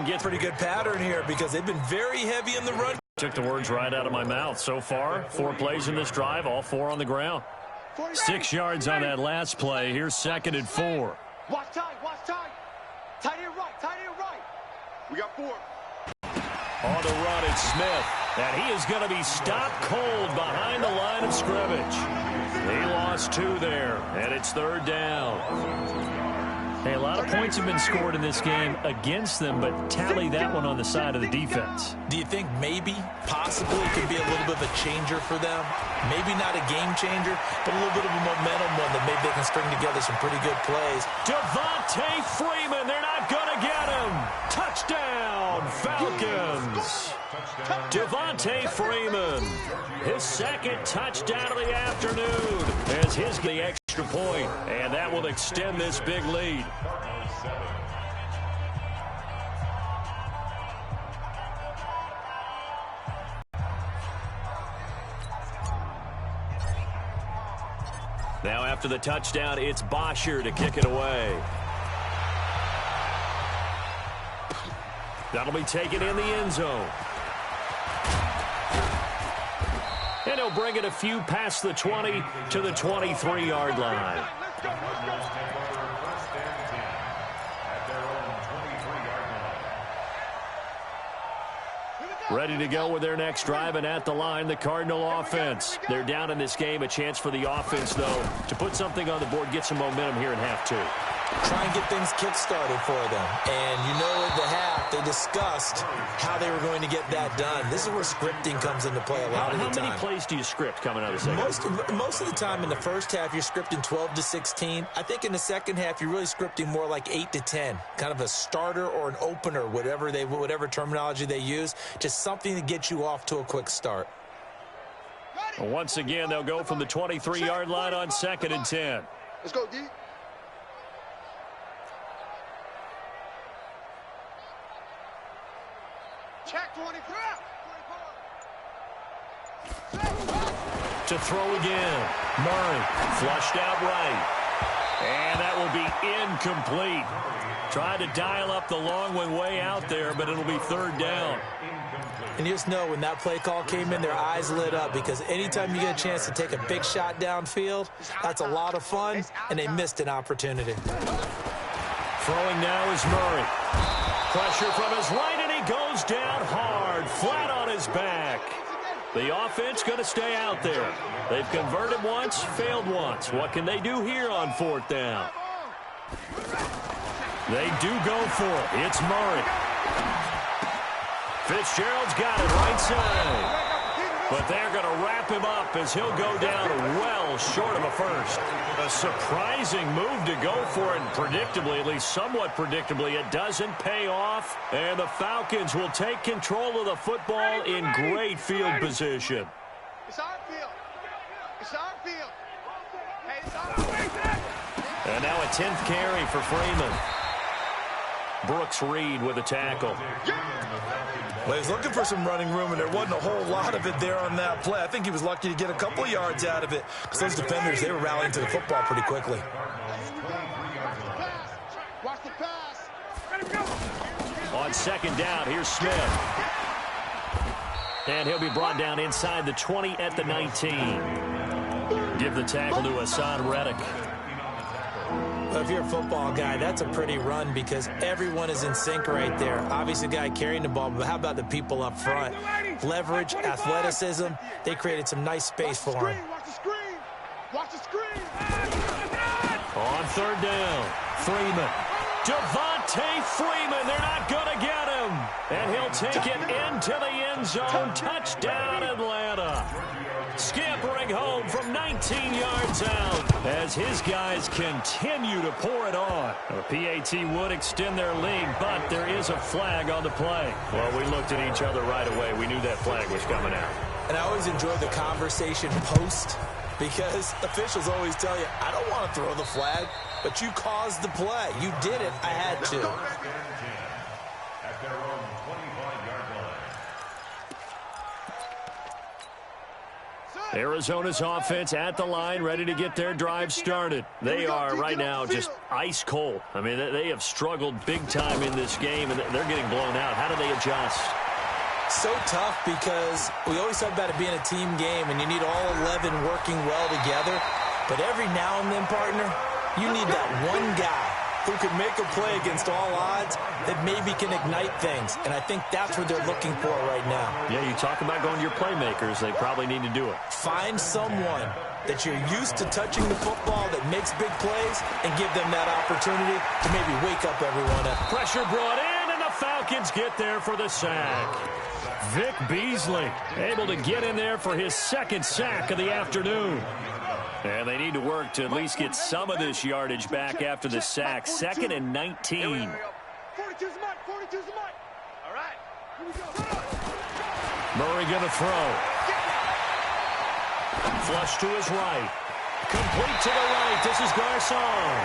and gets pretty good pattern here because they've been very heavy in the run. Took the words right out of my mouth. So far, 4 plays in this drive, all 4 on the ground. 6 yards on that last play. Here's 2nd and 4. Watch tight, watch tight. Tight end right, tight end right. We got 4. On the run, it's Smith. And he is going to be stopped cold behind the line of scrimmage. He lost 2 there, and it's 3rd down. Hey, a lot of points have been scored in this game against them, but tally that one on the side of the defense. Do you think maybe, possibly, it could be a little bit of a changer for them? Maybe not a game changer, but a little bit of a momentum one that maybe they can string together some pretty good plays. Devontae Freeman, they're not going to get him. Touchdown, Falcons. Devontae Freeman, his 2nd touchdown of the afternoon as his the extra point, and that will extend this big lead. Now after the touchdown, it's Bosher to kick it away. That'll be taken in the end zone. And he'll bring it a few past the 20 to the 23-yard line. Ready to go with their next drive, and at the line, the Cardinal offense. They're down in this game. A chance for the offense, though, to put something on the board, get some momentum here in half 2. Try and get things kick-started for them. And you know at the half, they discussed how they were going to get that done. This is where scripting comes into play a lot of the time. How many plays do you script coming out of the second? Most of the time in the first half, you're scripting 12 to 16. I think in the second half, you're really scripting more like 8 to 10. Kind of a starter or an opener, whatever terminology they use. Just something to get you off to a quick start. Once again, they'll go from the 23-yard line on 2nd and 10. Let's go, D. Check 24. To throw again. Murray flushed out right. And that will be incomplete. Tried to dial up the long one way out there, but it'll be 3rd down. And you just know when that play call came in, their eyes lit up because anytime you get a chance to take a big shot downfield, that's a lot of fun, and they missed an opportunity. Throwing now is Murray. Pressure from his right, and he goes down hard, flat on his back. The offense going to stay out there. They've converted once, failed once. What can they do here on 4th down? They do go for it. It's Murray. Fitzgerald's got it right side. But they're going to wrap him up as he'll go down well short of a first. A surprising move to go for it, and predictably, at least somewhat predictably, it doesn't pay off. And the Falcons will take control of the football in great field position. It's our field. It's our field. Hey, it's our field. And now a 10th carry for Freeman. Brooks Reed with a tackle. Well, he's looking for some running room, and there wasn't a whole lot of it there on that play. I think he was lucky to get a couple yards out of it because those defenders, they were rallying to the football pretty quickly. Watch the pass. On 2nd down, here's Smith. And he'll be brought down inside the 20 at the 19. Give the tackle to Hassan Reddick. Well, if you're a football guy, that's a pretty run because everyone is in sync right there. Obviously, the guy carrying the ball, but how about the people up front? Leverage, athleticism, they created some nice space for him. Watch the screen. Watch the screen. On 3rd down, Freeman. Devontae Freeman, they're not going to get him. And he'll take it into the end zone. Touchdown, Atlanta. Scampering home from 19 yards out as his guys continue to pour it on. The PAT would extend their lead, but there is a flag on the play. Well, we looked at each other right away. We knew that flag was coming out. And I always enjoy the conversation post because officials always tell you, I don't want to throw the flag, but you caused the play. You did it. I had to. At their own 25-yard line. Arizona's offense at the line, ready to get their drive started. They are right now just ice cold. I mean, they have struggled big time in this game, and they're getting blown out. How do they adjust? So tough because we always talk about it being a team game, and you need all 11 working well together. But every now and then, partner, you need that one guy who can make a play against all odds that maybe can ignite things. And I think that's what they're looking for right now. Yeah, you talk about going to your playmakers. They probably need to do it. Find someone that you're used to touching the football that makes big plays and give them that opportunity to maybe wake up everyone up. Pressure brought in, and the Falcons get there for the sack. Vic Beasley able to get in there for his second sack of the afternoon. And they need to work to at least get some of this yardage back after the sack. 2nd and 19. 42's a mark. 42's a mark. All right. Here we go. Murray going to throw. Flush to his right. Complete to the right. This is Garcon.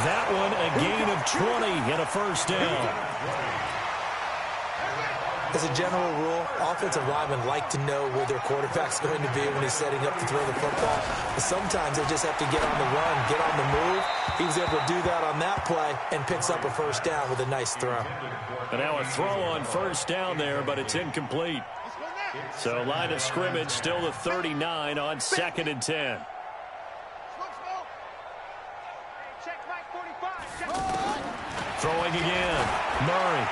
That one a gain of 20 and a first down. As a general rule, offensive linemen like to know where their quarterback's going to be when he's setting up to throw the football. But sometimes they just have to get on the run, get on the move. He was able to do that on that play and picks up a first down with a nice throw. And now a throw on first down there, but it's incomplete. So line of scrimmage still the 39 on 2nd and 10. Throwing again. Murray.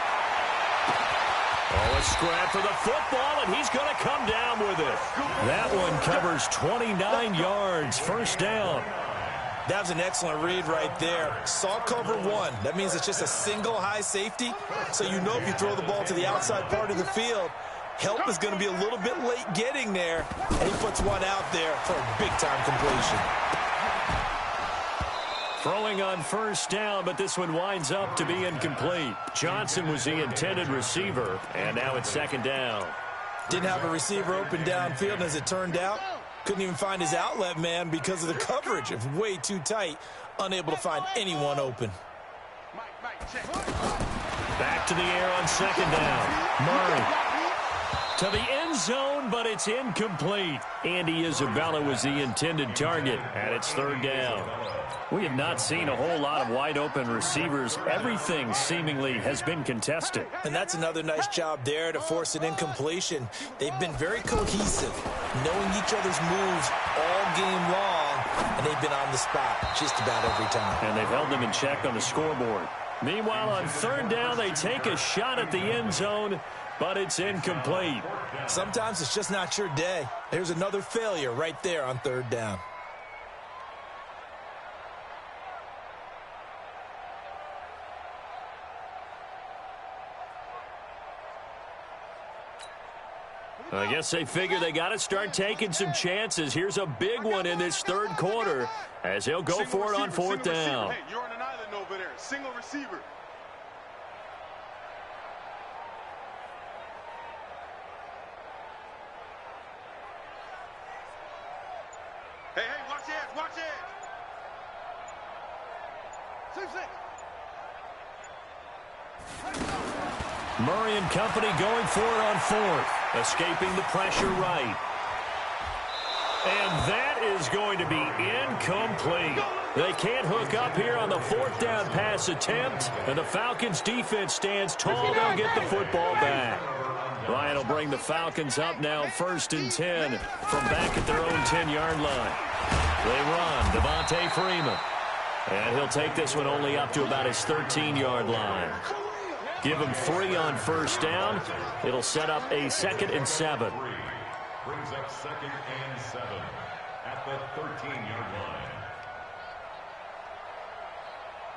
Oh, a scrap for the football, and he's going to come down with it. That one covers 29 yards. First down. That was an excellent read right there. Saw cover one. That means it's just a single high safety. So you know if you throw the ball to the outside part of the field, help is going to be a little bit late getting there. And he puts one out there for a big-time completion. Throwing on first down, but this one winds up to be incomplete. Johnson was the intended receiver, and now it's 2nd down. Didn't have a receiver open downfield, and as it turned out, couldn't even find his outlet man because of the coverage. It was way too tight, unable to find anyone open. Back to the air on 2nd down. Murray to the end zone, but it's incomplete. Andy Isabella was the intended target, and it's 3rd down. We have not seen a whole lot of wide-open receivers. Everything seemingly has been contested. And that's another nice job there to force an incompletion. They've been very cohesive, knowing each other's moves all game long, and they've been on the spot just about every time. And they've held them in check on the scoreboard. Meanwhile, on 3rd down, they take a shot at the end zone, but it's incomplete. Sometimes it's just not your day. There's another failure right there on 3rd down. I guess they figure they got to start taking some chances. Here's a big one in this 3rd quarter as he'll go for it on 4th down. Hey, you're on an island over there. Single receiver. Hey, watch it, watch it. 6-6. Murray and company going for it on 4th. Escaping the pressure right. And that is going to be incomplete. They can't hook up here on the 4th down pass attempt. And the Falcons defense stands tall. They'll get the football back. Ryan will bring the Falcons up now 1st and 10 from back at their own 10-yard line. They run. Devontae Freeman. And he'll take this one only up to about his 13-yard line. Give him 3 on 1st down. It'll set up a 2nd and 7. Brings up 2nd and 7 at the 13-yard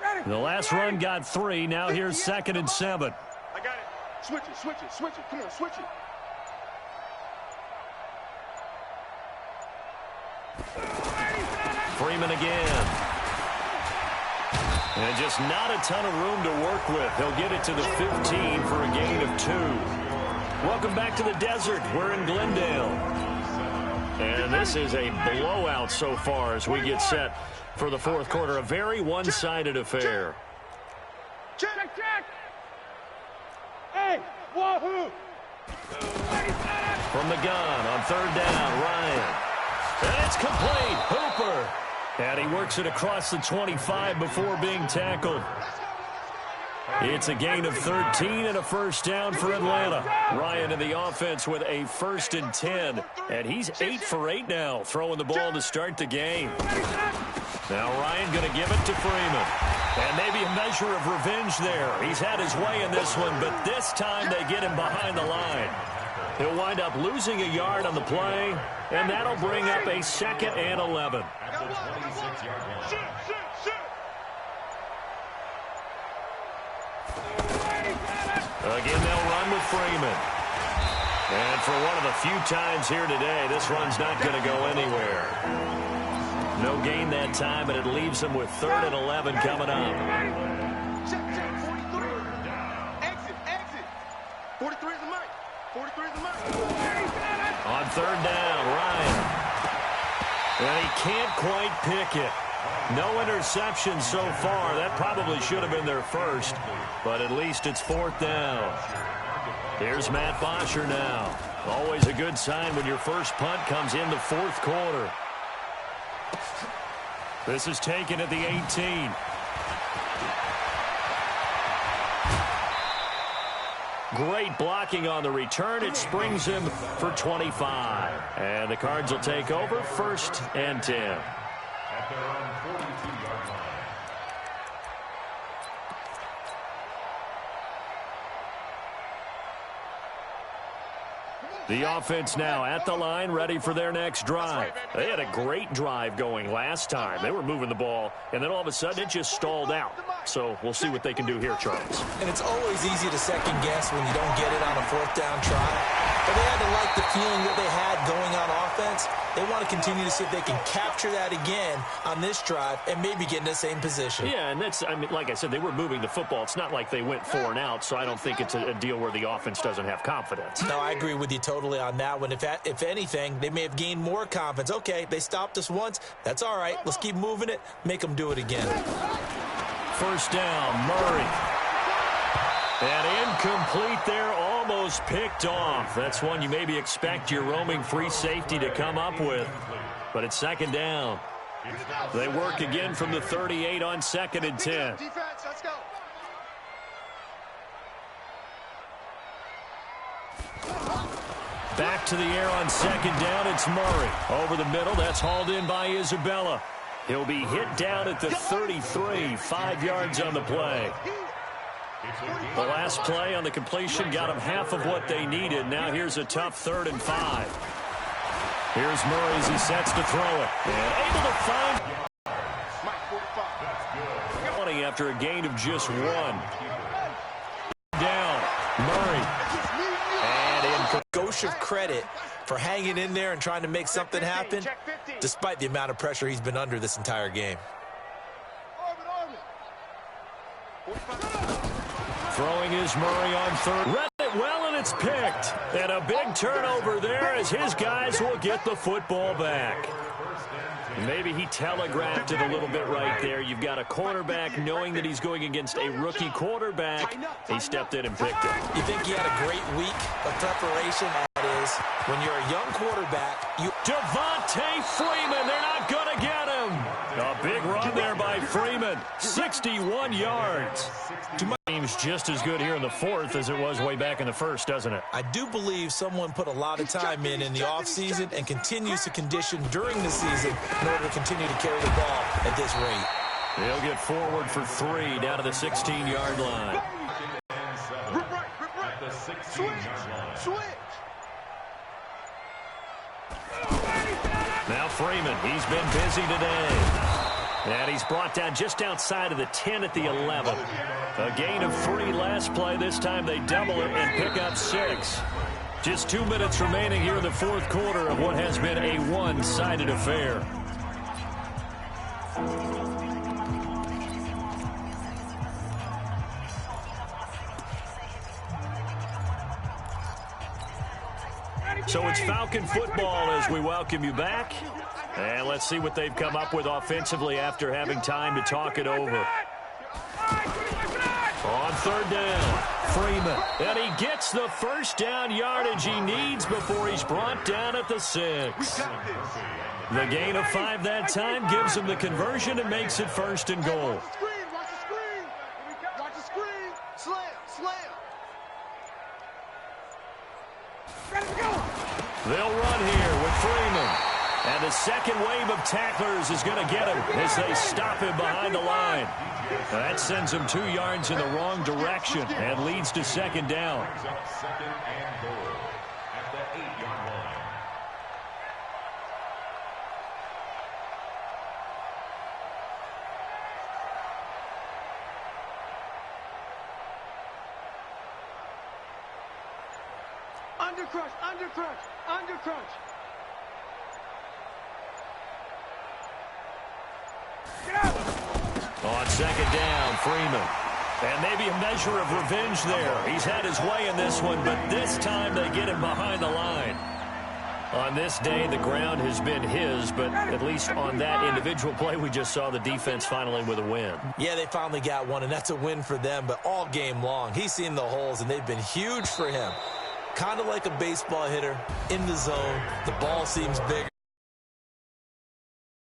line. The last run got 3. Now here's 2nd and 7. I got it. Switch it, switch it, switch it. Come on, switch it. Freeman again. And just not a ton of room to work with. He'll get it to the 15 for a gain of 2. Welcome back to the desert. We're in Glendale. And this is a blowout so far as we get set for the 4th quarter. A very one-sided affair. Check, check. Hey, wahoo. From the gun on 3rd down, Ryan. And it's complete. Hooper. And he works it across the 25 before being tackled. It's a gain of 13 and a first down for Atlanta. Ryan in the offense with a 1st and 10. And he's 8 for 8 now, throwing the ball to start the game. Now Ryan going to give it to Freeman. And maybe a measure of revenge there. He's had his way in this one, but this time they get him behind the line. He'll wind up losing a yard on the play, and that'll bring up a 2nd and 11. At the 26-yard line. Again, they'll run with Freeman. And for one of the few times here today, this run's not going to go anywhere. No gain that time, and it leaves them with 3rd and 11 coming up. Check, 43. Exit. 43 is the mark. 43 is the mark. On 3rd down, Ryan. And he can't quite pick it. No interception so far. That probably should have been their first, but at least it's 4th down. Here's Matt Bosher now. Always a good sign when your first punt comes in the 4th quarter. This is taken at the 18. Great blocking on the return. It springs him for 25. And the Cards will take over 1st and 10. At their own 42-yard line. The offense now at the line, ready for their next drive. They had a great drive going last time. They were moving the ball, and then all of a sudden it just stalled out. So we'll see what they can do here, Charles. And it's always easy to second guess when you don't get it on a 4th down try. But they had to like the feeling that they had going on offense. They want to continue to see if they can capture that again on this drive and maybe get in the same position. Yeah, and that's, I mean, like I said, they were moving the football. It's not like they went 4 and out, so I don't think it's a deal where the offense doesn't have confidence. No, I agree with you totally on that one. If anything, they may have gained more confidence. Okay, they stopped us once. That's all right. Let's keep moving it. Make them do it again. 1st down, Murray. And incomplete there, almost picked off. That's one you maybe expect your roaming free safety to come up with. But it's 2nd down. They work again from the 38 on 2nd and 10. Defense, let's go. Back to the air on 2nd down, it's Murray. Over the middle, that's hauled in by Isabella. He'll be hit down at the 33, 5 yards on the play. The last play on the completion got them half of what they needed. Now here's a tough 3rd and 5. Here's Murray as he sets to throw it. And able to find 20 after a gain of just 1. Down, Murray. And in Gauche of credit for hanging in there and trying to make something happen, despite the amount of pressure he's been under this entire game. Throwing is Murray on 3rd. Read it well, and it's picked. And a big turnover there as his guys will get the football back. Maybe he telegraphed it a little bit right there. You've got a quarterback knowing that he's going against a rookie quarterback. He stepped in and picked it. You think he had a great week of preparation? That is, when you're a young quarterback, Devontae Freeman, they're not going to get him. A big run there by Freeman, 61 yards. Team's just as good here in the 4th as it was way back in the 1st, doesn't it? I do believe someone put a lot of time in the offseason and continues to condition during the season in order to continue to carry the ball at this rate. He'll get forward for 3 down to the 16-yard line. At the 16-yard line. Switch. Now Freeman, he's been busy today. And he's brought down just outside of the 10 at the 11. A gain of 3 last play. This time they double it and pick up 6. Just 2 minutes remaining here in the 4th quarter of what has been a one-sided affair. So it's Falcon football as we welcome you back. And let's see what they've come up with offensively after having time to talk it over. On third down. Freeman, and he gets the first down yardage he needs before he's brought down at the 6. The gain of 5 that time gives him the conversion and makes it 1st and goal. Watch the screen. Watch the screen. Slam. They'll run here with Freeman. And the second wave of tacklers is going to get him as they stop him behind the line. That sends him 2 yards in the wrong direction and leads to 2nd down. Second and goal at the 8-yard line. Under crunch. On 2nd down, Freeman. And maybe a measure of revenge there. He's had his way in this one, but this time they get him behind the line. On this day, the ground has been his, but at least on that individual play, we just saw the defense finally with a win. Yeah, they finally got one, and that's a win for them, but all game long, he's seen the holes, and they've been huge for him. Kind of like a baseball hitter in the zone. The ball seems bigger.